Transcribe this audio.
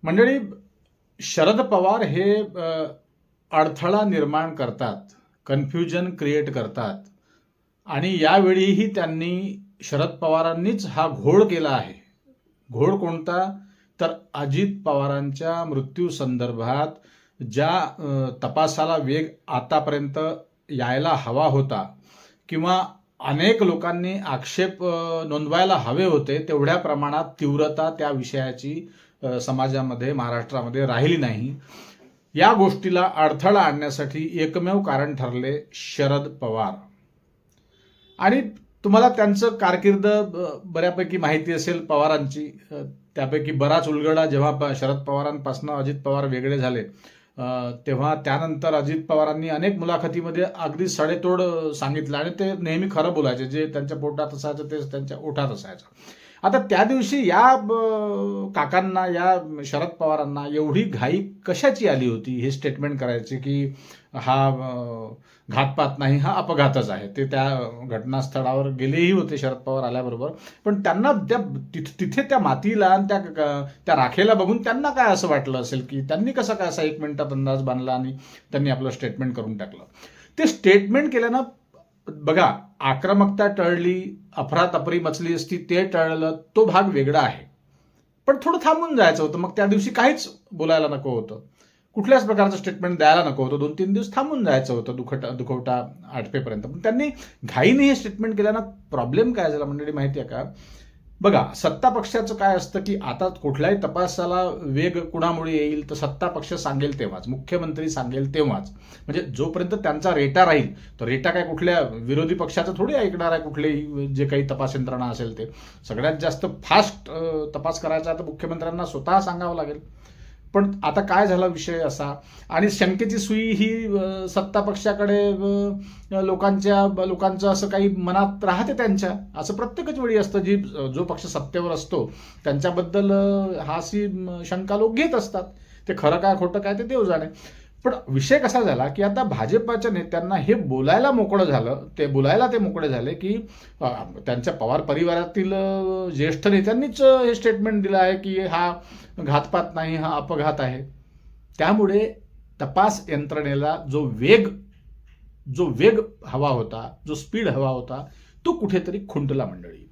मंडळी, शरद पवार हे अडथळा निर्माण करतात, कन्फ्युजन क्रिएट करतात आणि यावेळीही त्यांनी शरद पवारांनीच हा घोळ केला आहे. घोळ कोणता? तर अजित पवारांच्या मृत्यू संदर्भात ज्या तपासाला वेग आतापर्यंत यायला हवा होता किंवा अनेक लोकांनी आक्षेप नोंदवायला हवे होते, तेवढ्या प्रमाणात तीव्रता त्या विषयाची समाजामध्ये, महाराष्ट्रामध्ये राहिली नाही. या गोष्टीला अडथळा आणण्यासाठी एकमेव कारण ठरले शरद पवार. आणि तुम्हाला त्यांचं कारकीर्द बऱ्यापैकी माहिती असेल पवारांची. त्यापैकी बराच उलगडा जेव्हा शरद पवारांपासून अजित पवार वेगळे झाले तेव्हा त्यानंतर अजित पवारांनी अनेक मुलाखतीमध्ये अगदी सडेतोड सांगितलं आणि ते नेहमी खरं बोलायचे. जे त्यांच्या पोटात असायचं तेच त्यांच्या ओठात असायचं. आता त्या दिवशी या काकांना, या शरद पवारांना एवढी घाई कशाची आली होती हे स्टेटमेंट करायचे की हा घातपात नाही, हा अपघातच आहे. ते त्या घटनास्थळावर गेलेही होते शरद पवार आल्याबरोबर, पण त्यांना तिथे त्या मातीला आणि त्या राखेला बघून त्यांना काय असं वाटलं असेल की त्यांनी कसा काय असा 1 मिनिटात अंदाज बांधला आणि त्यांनी आपलं स्टेटमेंट करून टाकलं. ते स्टेटमेंट केल्यानं बघा, आक्रमकता टळली, अफरातफरी मचली असती, ते टळलं, तो भाग वेगळा आहे. पण थोडं थांबून जायचं होतं. मग त्या दिवशी काहीच बोलायला नको होतं, कुठल्याच प्रकारचं स्टेटमेंट द्यायला नको होतं. 2-3 दिवस थांबून जायचं होतं दुखवटा आटपेपर्यंत. पण त्यांनी घाईने हे स्टेटमेंट केल्यानं प्रॉब्लेम काय झाला मंडळी माहिती आहे का? बघा, सत्ता पक्षाचं काय असतं की आता कुठल्याही तपासाला वेग कुणामुळे येईल तर सत्ता पक्ष सांगेल तेव्हाच, मुख्यमंत्री सांगेल तेव्हाच. म्हणजे जोपर्यंत त्यांचा रेटा राहील, तर रेटा काय कुठल्या विरोधी पक्षाचं थोडी ऐकणार आहे. कुठलेही जे काही तपास यंत्रणा असेल ते सगळ्यात जास्त फास्ट तपास करायचा तर मुख्यमंत्र्यांना स्वतः सांगावं लागेल. पण आता काय झाला विषय असा, आणि शंकेची सुई ही सत्ता पक्षाकडे लोकांचं असं काही मनात राहते त्यांच्या. असं प्रत्येकच वेळी असतं. जो पक्ष सत्तेवर असतो त्यांच्याबद्दल हाशी शंका लोक घेत असतात. ते खरं काय खोटं काय ते देव जाणे. पण विषय कसा झाला की आता भाजपाच्या नेत्यांना हे बोलायला मोकळे झाले की त्यांच्या पवार परिवारातील ज्येष्ठ नेत्यांनीच हे स्टेटमेंट दिलं आहे की हा घातपात नाही, हा अपघात आहे. त्यामुळे तपास यंत्रणेला जो वेग हवा होता, जो स्पीड हवा होता, तो कुठेतरी खुंटला मंडळी.